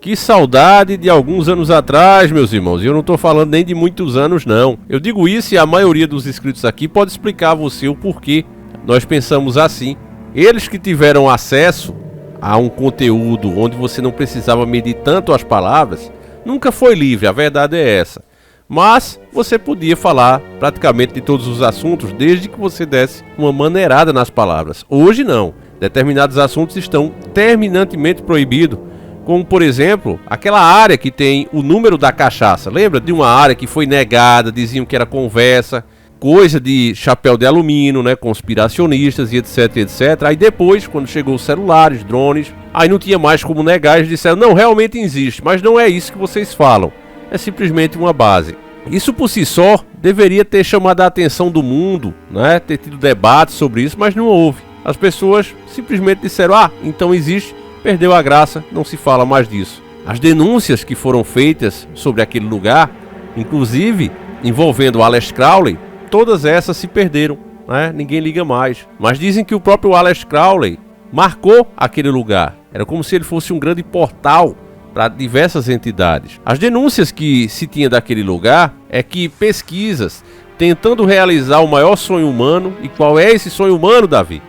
Que saudade de alguns anos atrás, meus irmãos. E eu não estou falando nem de muitos anos, não. Eu digo isso e a maioria dos inscritos aqui pode explicar a você o porquê nós pensamos assim. Eles que tiveram acesso a um conteúdo onde você não precisava medir tanto as palavras, nunca foi livre, a verdade é essa. Mas você podia falar praticamente de todos os assuntos desde que você desse uma maneirada nas palavras. Hoje não. Determinados assuntos estão terminantemente proibidos. Como, por exemplo, aquela área que tem o número da cachaça. Lembra de uma área que foi negada, diziam que era conversa, coisa de chapéu de alumínio, né, conspiracionistas e etc, etc. Aí depois, quando chegou os celulares, drones, aí não tinha mais como negar, eles disseram, não, realmente existe, mas não é isso que vocês falam. É simplesmente uma base. Isso por si só deveria ter chamado a atenção do mundo, né, ter tido debate sobre isso, mas não houve. As pessoas simplesmente disseram, então existe, perdeu a graça, não se fala mais disso. As denúncias que foram feitas sobre aquele lugar, inclusive envolvendo o Aleister Crowley, todas essas se perderam, né? Ninguém liga mais. Mas dizem que o próprio Aleister Crowley marcou aquele lugar. Era como se ele fosse um grande portal para diversas entidades. As denúncias que se tinha daquele lugar é que pesquisas tentando realizar o maior sonho humano. E qual é esse sonho humano, Davi?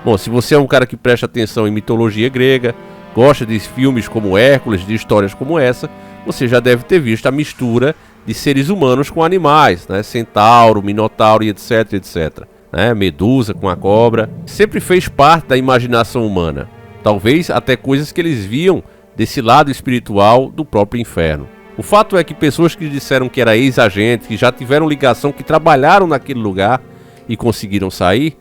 Bom, se você é um cara que presta atenção em mitologia grega, gosta de filmes como Hércules, de histórias como essa, você já deve ter visto a mistura de seres humanos com animais, né? Centauro, Minotauro e etc, etc. Né? Medusa com a cobra. Sempre fez parte da imaginação humana. Talvez até coisas que eles viam desse lado espiritual do próprio inferno. O fato é que pessoas que disseram que era ex-agente, que já tiveram ligação, que trabalharam naquele lugar e conseguiram sair,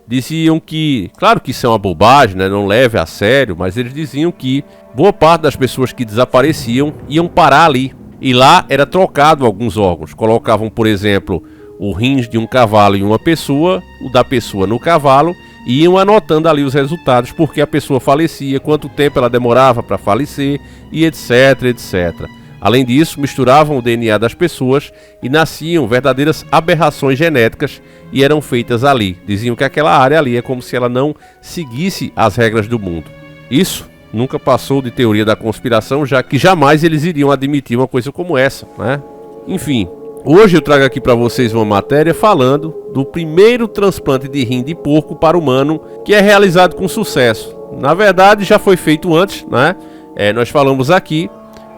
diziam que, claro que isso é uma bobagem, né? Não leve a sério, mas eles diziam que boa parte das pessoas que desapareciam iam parar ali. E lá era trocado alguns órgãos. Colocavam, por exemplo, o rins de um cavalo em uma pessoa, o da pessoa no cavalo, e iam anotando ali os resultados, porque a pessoa falecia, quanto tempo ela demorava para falecer, e etc, etc. Além disso, misturavam o DNA das pessoas e nasciam verdadeiras aberrações genéticas e eram feitas ali. Diziam que aquela área ali é como se ela não seguisse as regras do mundo. Isso nunca passou de teoria da conspiração, já que jamais eles iriam admitir uma coisa como essa, né? Enfim, hoje eu trago aqui para vocês uma matéria falando do primeiro transplante de rim de porco para humano que é realizado com sucesso. Na verdade, já foi feito antes, né? Nós falamos aqui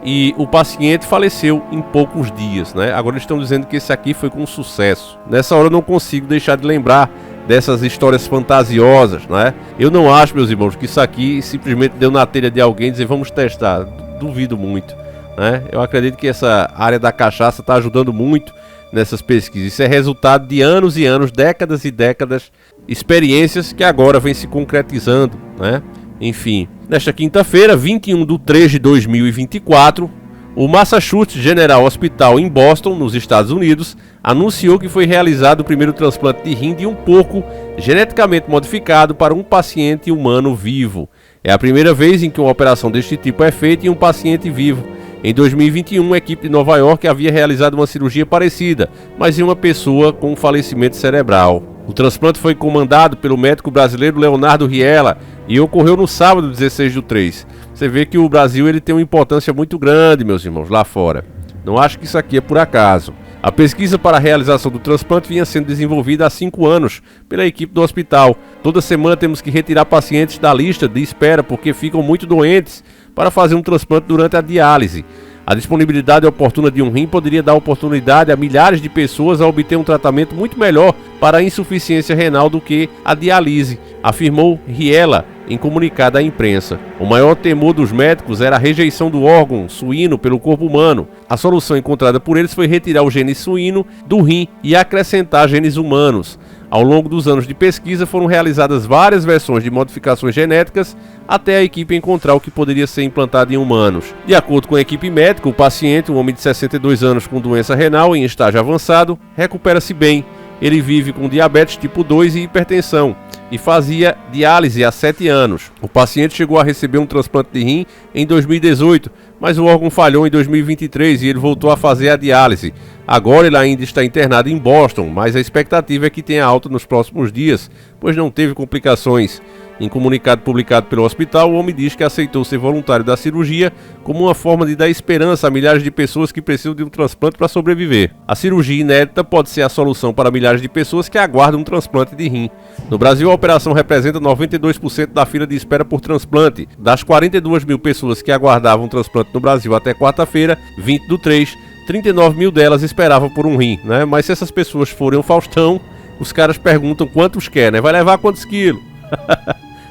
e o paciente faleceu em poucos dias, né? Agora eles estão dizendo que esse aqui foi com sucesso. Nessa hora eu não consigo deixar de lembrar dessas histórias fantasiosas, né? Eu não acho, meus irmãos, que isso aqui simplesmente deu na telha de alguém e dizer vamos testar. Duvido muito, né? Eu acredito que essa área da cachaça está ajudando muito nessas pesquisas. Isso é resultado de anos e anos, décadas e décadas, experiências que agora vêm se concretizando, né? Enfim, nesta quinta-feira, 21/3/2024, o Massachusetts General Hospital em Boston, nos Estados Unidos, anunciou que foi realizado o primeiro transplante de rim de um porco geneticamente modificado para um paciente humano vivo. É a primeira vez em que uma operação deste tipo é feita em um paciente vivo. Em 2021, a equipe de Nova York havia realizado uma cirurgia parecida, mas em uma pessoa com falecimento cerebral. O transplante foi comandado pelo médico brasileiro Leonardo Riella e ocorreu no sábado 16/3. Você vê que o Brasil ele tem uma importância muito grande, meus irmãos, lá fora. Não acho que isso aqui é por acaso. A pesquisa para a realização do transplante vinha sendo desenvolvida há 5 anos pela equipe do hospital. Toda semana temos que retirar pacientes da lista de espera porque ficam muito doentes para fazer um transplante durante a diálise. A disponibilidade oportuna de um rim poderia dar oportunidade a milhares de pessoas a obter um tratamento muito melhor para a insuficiência renal do que a diálise, afirmou Riella em comunicado à imprensa. O maior temor dos médicos era a rejeição do órgão suíno pelo corpo humano. A solução encontrada por eles foi retirar o gene suíno do rim e acrescentar genes humanos. Ao longo dos anos de pesquisa foram realizadas várias versões de modificações genéticas até a equipe encontrar o que poderia ser implantado em humanos. De acordo com a equipe médica, o paciente, um homem de 62 anos com doença renal em estágio avançado, recupera-se bem. Ele vive com diabetes tipo 2 e hipertensão e fazia diálise há 7 anos. O paciente chegou a receber um transplante de rim em 2018, mas o órgão falhou em 2023 e ele voltou a fazer a diálise. Agora ele ainda está internado em Boston, mas a expectativa é que tenha alta nos próximos dias, pois não teve complicações. Em comunicado publicado pelo hospital, o homem diz que aceitou ser voluntário da cirurgia como uma forma de dar esperança a milhares de pessoas que precisam de um transplante para sobreviver. A cirurgia inédita pode ser a solução para milhares de pessoas que aguardam um transplante de rim. No Brasil, a operação representa 92% da fila de espera por transplante. Das 42 mil pessoas que aguardavam um transplante no Brasil até quarta-feira, 20/3, 39 mil delas esperavam por um rim, né? Mas se essas pessoas forem um Faustão, os caras perguntam quantos quer, né? Vai levar quantos quilos?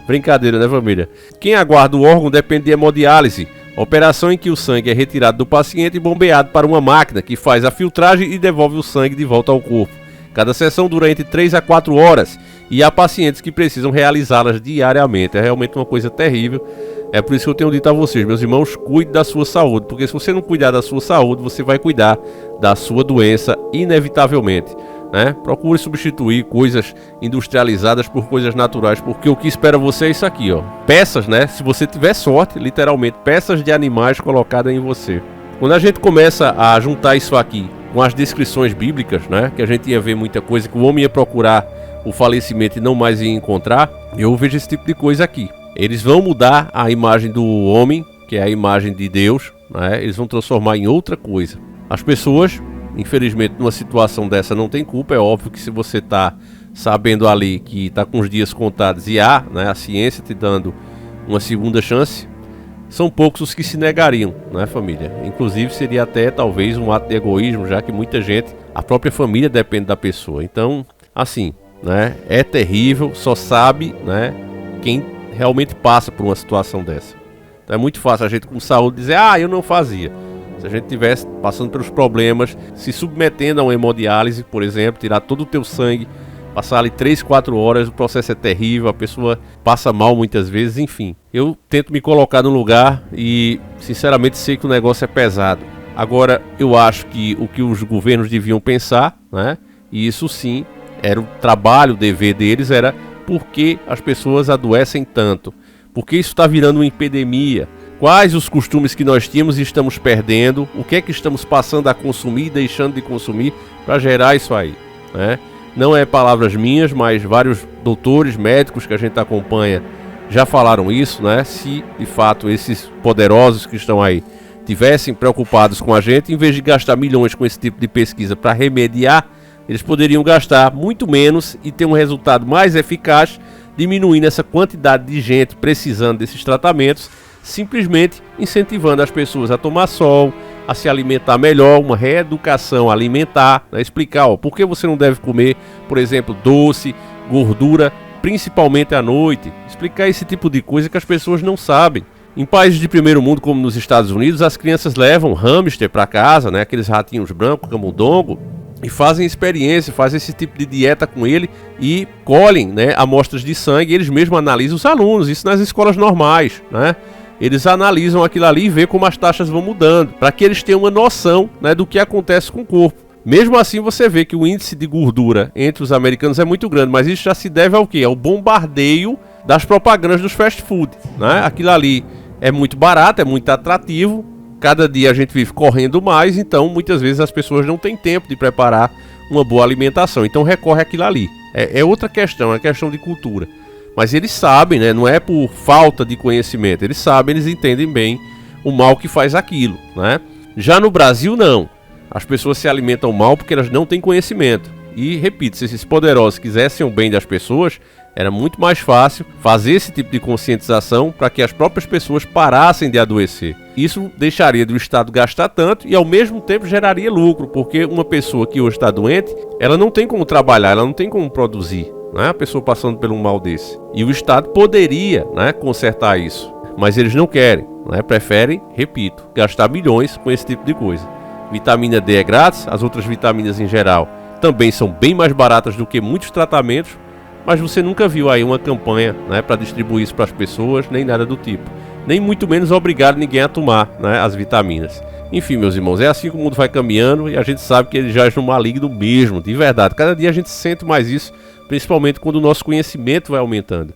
Brincadeira, né, família? Quem aguarda o órgão depende de hemodiálise, operação em que o sangue é retirado do paciente e bombeado para uma máquina que faz a filtragem e devolve o sangue de volta ao corpo. Cada sessão dura entre 3 a 4 horas e há pacientes que precisam realizá-las diariamente. É realmente uma coisa terrível. É por isso que eu tenho dito a vocês, meus irmãos, cuide da sua saúde, porque se você não cuidar da sua saúde, você vai cuidar da sua doença inevitavelmente. Né? Procure substituir coisas industrializadas por coisas naturais, porque o que espera você é isso aqui, ó. Peças, né? Se você tiver sorte, literalmente, peças de animais colocadas em você. Quando a gente começa a juntar isso aqui com as descrições bíblicas, né? Que a gente ia ver muita coisa, que o homem ia procurar o falecimento e não mais ia encontrar, eu vejo esse tipo de coisa aqui. Eles vão mudar a imagem do homem, que é a imagem de Deus, né? Eles vão transformar em outra coisa. As pessoas, infelizmente, numa situação dessa não tem culpa. É óbvio que se você está sabendo ali que está com os dias contados e há, né, a ciência te dando uma segunda chance, são poucos os que se negariam, né, família? Inclusive seria até talvez um ato de egoísmo, já que muita gente, a própria família depende da pessoa. Então, assim, né, é terrível, só sabe, né, quem realmente passa por uma situação dessa. Então é muito fácil a gente com saúde dizer, eu não fazia. Se a gente estivesse passando pelos problemas, se submetendo a uma hemodiálise, por exemplo, tirar todo o teu sangue, passar ali 3, 4 horas, o processo é terrível, a pessoa passa mal muitas vezes, enfim. Eu tento me colocar no lugar e, sinceramente, sei que o negócio é pesado. Agora, eu acho que o que os governos deviam pensar, né, e isso sim, era o trabalho, o dever deles, era por que as pessoas adoecem tanto, por que isso está virando uma epidemia. Quais os costumes que nós tínhamos e estamos perdendo? O que é que estamos passando a consumir e deixando de consumir para gerar isso aí, né? Não é palavras minhas, mas vários doutores, médicos que a gente acompanha já falaram isso, né? Se de fato esses poderosos que estão aí tivessem preocupados com a gente, em vez de gastar milhões com esse tipo de pesquisa para remediar, eles poderiam gastar muito menos e ter um resultado mais eficaz, diminuindo essa quantidade de gente precisando desses tratamentos, simplesmente incentivando as pessoas a tomar sol, a se alimentar melhor, uma reeducação alimentar, né? Explicar por que você não deve comer, por exemplo, doce, gordura, principalmente à noite. Explicar esse tipo de coisa que as pessoas não sabem. Em países de primeiro mundo, como nos Estados Unidos, as crianças levam hamster para casa, né? Aqueles ratinhos brancos, camundongo, e fazem experiência, fazem esse tipo de dieta com ele e colhem, né, amostras de sangue. Eles mesmos analisam os alunos, isso nas escolas normais, né? Eles analisam aquilo ali e veem como as taxas vão mudando, para que eles tenham uma noção, né, do que acontece com o corpo. Mesmo assim, você vê que o índice de gordura entre os americanos é muito grande, mas isso já se deve ao quê? Ao bombardeio das propagandas dos fast food, né? Aquilo ali é muito barato, é muito atrativo, cada dia a gente vive correndo mais, então muitas vezes as pessoas não têm tempo de preparar uma boa alimentação, então recorre àquilo ali. É outra questão, é questão de cultura. Mas eles sabem, né? Não é por falta de conhecimento. Eles sabem, eles entendem bem o mal que faz aquilo, né? Já no Brasil, não. As pessoas se alimentam mal porque elas não têm conhecimento. E, repito, se esses poderosos quisessem o bem das pessoas, era muito mais fácil fazer esse tipo de conscientização para que as próprias pessoas parassem de adoecer. Isso deixaria do Estado gastar tanto e, ao mesmo tempo, geraria lucro, porque uma pessoa que hoje está doente, ela não tem como trabalhar, ela não tem como produzir. A pessoa passando por um mal desse. E o Estado poderia, né, consertar isso. Mas eles não querem, né, preferem, repito, gastar milhões com esse tipo de coisa. Vitamina D é grátis, as outras vitaminas em geral também são bem mais baratas do que muitos tratamentos, mas você nunca viu aí uma campanha, né, para distribuir isso para as pessoas, nem nada do tipo. Nem muito menos obrigar ninguém a tomar, né, as vitaminas. Enfim, meus irmãos, é assim que o mundo vai caminhando e a gente sabe que ele já é no maligno mesmo, de verdade. Cada dia a gente sente mais isso, principalmente quando o nosso conhecimento vai aumentando.